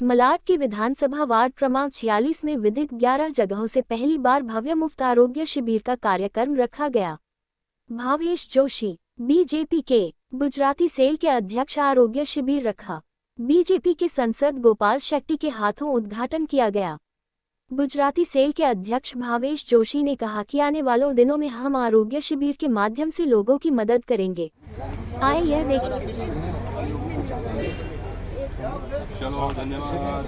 मलाड के विधानसभा वार्ड क्रमांक 46 में विदित 11 जगहों से पहली बार भव्य मुफ्त आरोग्य शिविर का कार्यक्रम रखा गया। भावेश जोशी बीजेपी के गुजराती सेल के अध्यक्ष आरोग्य शिविर रखा। बीजेपी के सांसद गोपाल शेट्टी के हाथों उद्घाटन किया गया। गुजराती सेल के अध्यक्ष भावेश जोशी ने कहा कि आने वालों दिनों में हम आरोग्य शिविर के माध्यम से लोगों की मदद करेंगे। आए यह देख चलो धन्यवाद।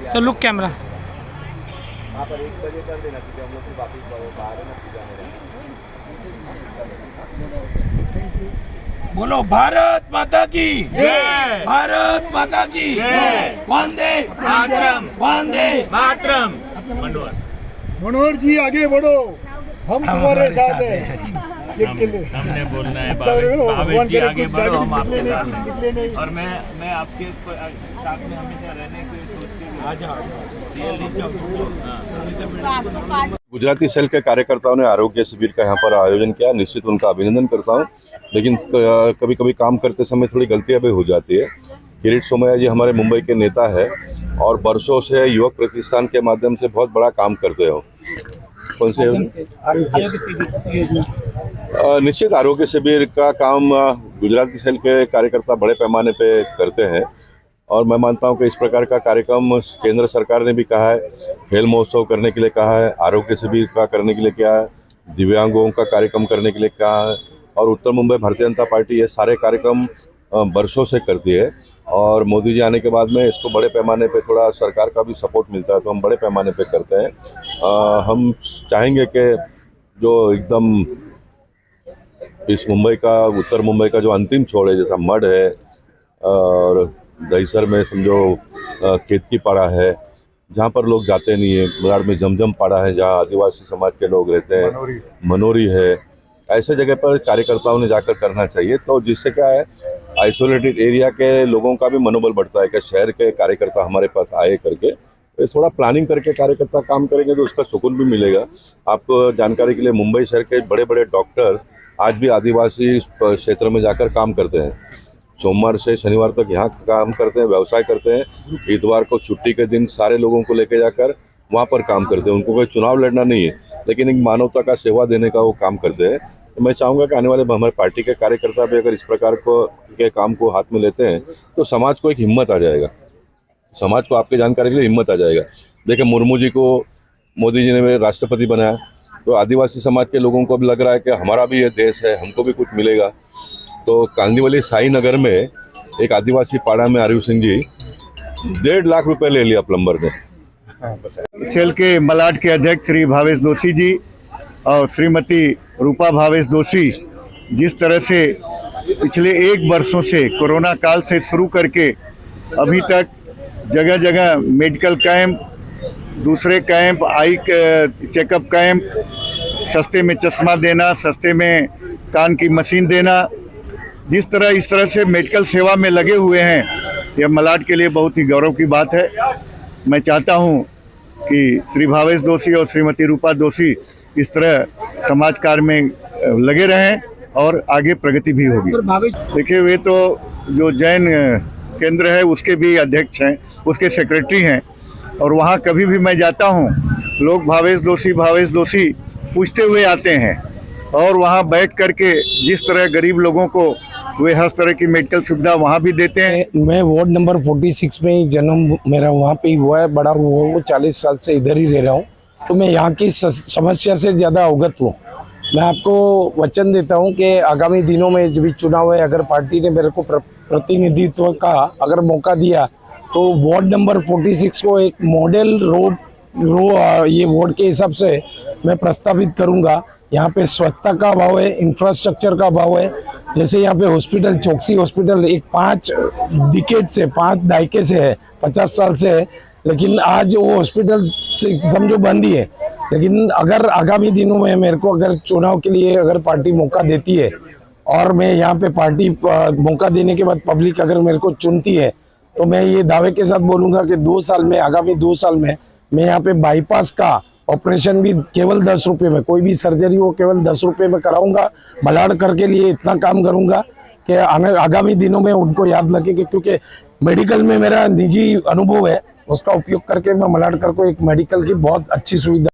सर लुक कैमरा वहाँ पर 1 बजे कर देना क्योंकि हम लोग फिर वापस बाहर में जाने बोलो भारत माता की जय, भारत माता की जय, वंदे मातरम, वंदे मातरम। मनोहर जी आगे बढ़ो, हम तुम्हारे साथ हैं। हमने बोलना है भावेश जी आगे बढ़ो, हम आपके साथ हैं। और मैं आपके साथ में हमेशा रहने की सोच के गुजराती सेल के कार्यकर्ताओं ने आरोग्य शिविर का यहाँ पर आयोजन किया। निश्चित उनका अभिनंदन करता हूँ, लेकिन कभी कभी काम करते समय थोड़ी गलतियाँ भी हो जाती है। किरीट सोमैया जी हमारे मुंबई के नेता है और वर्षों से युवक प्रतिष्ठान के माध्यम से बहुत बड़ा काम करते हो। कौन से निश्चित आरोग्य शिविर का काम गुजराती सेल के कार्यकर्ता बड़े पैमाने पे करते हैं और मैं मानता हूं कि इस प्रकार का कार्यक्रम केंद्र सरकार ने भी कहा है, खेल महोत्सव करने के लिए कहा है, आरोग्य शिविर का करने के लिए क्या है, दिव्यांगों का कार्यक्रम करने के लिए कहा है और उत्तर मुंबई भारतीय जनता पार्टी ये सारे कार्यक्रम वर्षों से करती है और मोदी जी आने के बाद में इसको बड़े पैमाने पे थोड़ा सरकार का भी सपोर्ट मिलता है तो हम बड़े पैमाने पे करते हैं। हम चाहेंगे कि जो एकदम इस मुंबई का उत्तर मुंबई का जो अंतिम छोर है, जैसा मड है और दहीसर में समझो केतकी पाड़ा है जहाँ पर लोग जाते नहीं है, मलाड में जमजम पाड़ा है जहाँ आदिवासी समाज के लोग रहते हैं, मनोरी है, ऐसे जगह पर कार्यकर्ताओं ने जाकर करना चाहिए। तो जिससे क्या है, आइसोलेटेड एरिया के लोगों का भी मनोबल बढ़ता है कि शहर के कार्यकर्ता हमारे पास आए करके थोड़ा प्लानिंग करके कार्यकर्ता काम करेंगे तो उसका सुकून भी मिलेगा। आपको जानकारी के लिए मुंबई शहर के बड़े बड़े डॉक्टर आज भी आदिवासी क्षेत्र में जाकर काम करते हैं। सोमवार से शनिवार तक यहाँ काम करते हैं, व्यवसाय करते हैं। इतवार को छुट्टी के दिन सारे लोगों को लेके जाकर वहाँ पर काम करते हैं। उनको कोई चुनाव लड़ना नहीं है, लेकिन एक मानवता का सेवा देने का वो काम करते हैं। तो मैं चाहूँगा कि आने वाले हमारे पार्टी के कार्यकर्ता भी अगर इस प्रकार के काम को हाथ में लेते हैं तो समाज को एक हिम्मत आ जाएगा, समाज को आपके जानकारी के लिए हिम्मत आ जाएगा। देखिए मुर्मू जी को मोदी जी ने राष्ट्रपति बनाया तो आदिवासी समाज के लोगों को भी लग रहा है कि हमारा भी ये देश है, हमको भी कुछ मिलेगा। तो कांदीवली साई नगर में एक आदिवासी पाड़ा में आरिफ सिंह जी 1.5 लाख रुपए ले लिया प्लम्बर ने। सेल के मलाड के अध्यक्ष श्री भावेश जोशी जी और श्रीमती रूपा भावेश जोशी जिस तरह से पिछले 1 वर्षों से कोरोना काल से शुरू करके अभी तक जगह जगह मेडिकल कैंप, दूसरे कैंप, आई चेकअप कैंप, सस्ते में चश्मा देना, सस्ते में कान की मशीन देना, इस तरह से मेडिकल सेवा में लगे हुए हैं, यह मलाड के लिए बहुत ही गौरव की बात है। मैं चाहता हूं कि श्री भावेश जोशी और श्रीमती रूपा जोशी इस तरह समाज कार्य में लगे रहें और आगे प्रगति भी होगी। देखिए वे तो जो जैन केंद्र है उसके भी अध्यक्ष हैं, उसके सेक्रेटरी हैं और वहाँ कभी भी मैं जाता हूँ लोग भावेश जोशी पूछते हुए आते हैं और वहाँ बैठ करके जिस तरह गरीब लोगों को वे हर तरह की मेडिकल सुविधा वहाँ भी देते हैं। मैं वार्ड नंबर 46 में ही जन्म मेरा वहाँ पे ही हुआ है, बड़ा हुआ हूँ, 40 साल से इधर ही रह रहा हूँ, तो मैं यहाँ की समस्या से ज़्यादा अवगत हूँ। मैं आपको वचन देता हूँ कि आगामी दिनों में जब भी चुनाव है, अगर पार्टी ने मेरे को प्रतिनिधित्व का अगर मौका दिया तो वार्ड नंबर 46 को एक मॉडल ये वार्ड के हिसाब से मैं प्रस्तावित करूँगा। यहाँ पे स्वच्छता का अभाव है, इंफ्रास्ट्रक्चर का अभाव है। जैसे यहाँ पे हॉस्पिटल, चौकसी हॉस्पिटल एक 5 दहाके से है, 50 साल से है, लेकिन आज वो हॉस्पिटल से समझो बंद ही है। लेकिन अगर आगामी दिनों में मेरे को अगर चुनाव के लिए अगर पार्टी मौका देती है और मैं यहाँ पे पार्टी मौका देने के बाद पब्लिक अगर मेरे को चुनती है तो मैं ये दावे के साथ बोलूँगा कि 2 साल में, आगामी 2 साल में मैं यहाँ पे बाईपास का ऑपरेशन भी केवल 10 रुपये में, कोई भी सर्जरी हो केवल 10 रुपये में कराऊंगा। मलाडकर के लिए इतना काम करूंगा कि आगामी दिनों में उनको याद लगेगा, क्योंकि मेडिकल में मेरा निजी अनुभव है, उसका उपयोग करके मैं मलाडकर को एक मेडिकल की बहुत अच्छी सुविधा।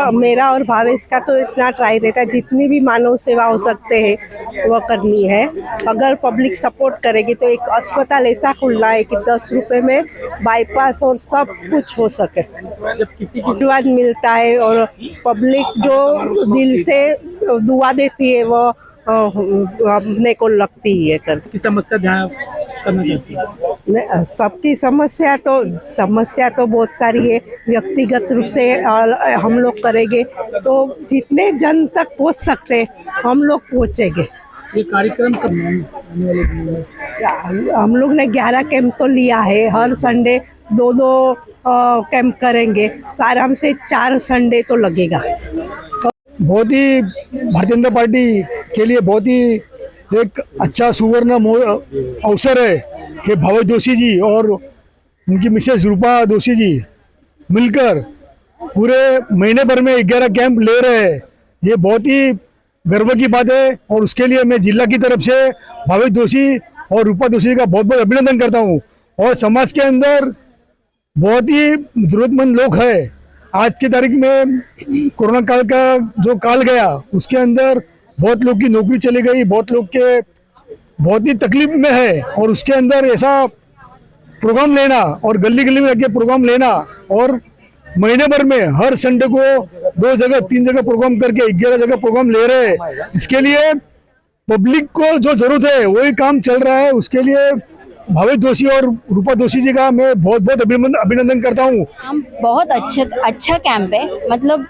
मेरा और भावेश का तो इतना ट्राई रहता है, जितनी भी मानव सेवा हो सकते हैं वो करनी है। अगर पब्लिक सपोर्ट करेगी तो एक अस्पताल ऐसा खुलना है कि 10 रुपए में बाईपास और सब कुछ हो सके। जब किसी की आशीर्वाद मिलता है और पब्लिक जो दिल से दुआ देती है वो अपने को लगती है कर की समस्या ध्यान करना चाहती है। सबकी समस्या तो बहुत सारी है। व्यक्तिगत रूप से हम लोग करेंगे तो जितने जन तक पहुंच सकते हम लोग पहुंचेंगे। ये कार्यक्रम कब आने वाले दिन में? हम लोग ने 11 कैंप तो लिया है। हर संडे 2 कैंप करेंगे तो आराम से 4 संडे तो लगेगा। बहुत ही भारतीय जनता पार्टी के लिए बहुत ही एक अच्छा सुवर्ण अवसर है कि भावेश जोशी जी और उनकी मिसेस रूपा जोशी जी मिलकर पूरे महीने भर में 11 कैंप ले रहे हैं। ये बहुत ही गर्व की बात है और उसके लिए मैं जिला की तरफ से भावेश जोशी और रूपा जोशी का बहुत बहुत अभिनंदन करता हूँ। और समाज के अंदर बहुत ही जरूरतमंद लोग हैं। आज की तारीख में कोरोना काल का जो काल गया उसके अंदर बहुत लोग की नौकरी चली गई, बहुत लोग के बहुत ही तकलीफ में है, और उसके अंदर ऐसा प्रोग्राम लेना और गली गली में जाके प्रोग्राम लेना और महीने भर में हर संडे को 2 जगह 3 जगह प्रोग्राम करके 11 जगह प्रोग्राम ले रहे हैं। इसके लिए पब्लिक को जो जरूरत है वही काम चल रहा है। उसके लिए भावेश जोशी और रूपा जोशी जी का मैं बहुत बहुत अभिनंदन करता हूँ। हम बहुत अच्छा कैंप है। मतलब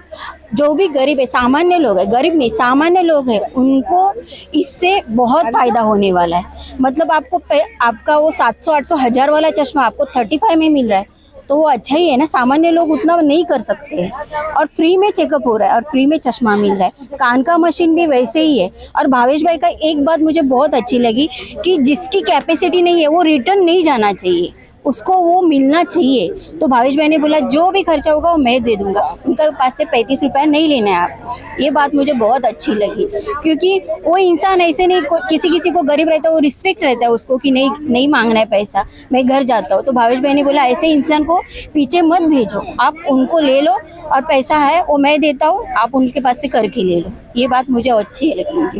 जो भी गरीब है, सामान्य लोग है, गरीब नहीं सामान्य लोग है, उनको इससे बहुत फायदा होने वाला है। मतलब आपका वो 700-800 1000 वाला चश्मा आपको 35 में मिल रहा है तो वो अच्छा ही है ना। सामान्य लोग उतना नहीं कर सकते हैं और फ्री में चेकअप हो रहा है और फ्री में चश्मा मिल रहा है। कान का मशीन भी वैसे ही है। और भावेश भाई का एक बात मुझे बहुत अच्छी लगी कि जिसकी कैपेसिटी नहीं है वो रिटर्न नहीं जाना चाहिए, उसको वो मिलना चाहिए। तो भावेश भाई ने बोला जो भी खर्चा होगा वो मैं दे दूंगा, उनके पास से 35 रुपया नहीं लेना है आपको। ये बात मुझे बहुत अच्छी लगी क्योंकि वो इंसान ऐसे नहीं, किसी को गरीब रहता है वो रिस्पेक्ट रहता है उसको कि नहीं मांगना है पैसा, मैं घर जाता हूँ। तो भावेश भाई ने बोला ऐसे इंसान को पीछे मत भेजो, आप उनको ले लो और पैसा है वो मैं देता हूँ, आप उनके पास से करके ले लो। ये बात मुझे अच्छी लगी।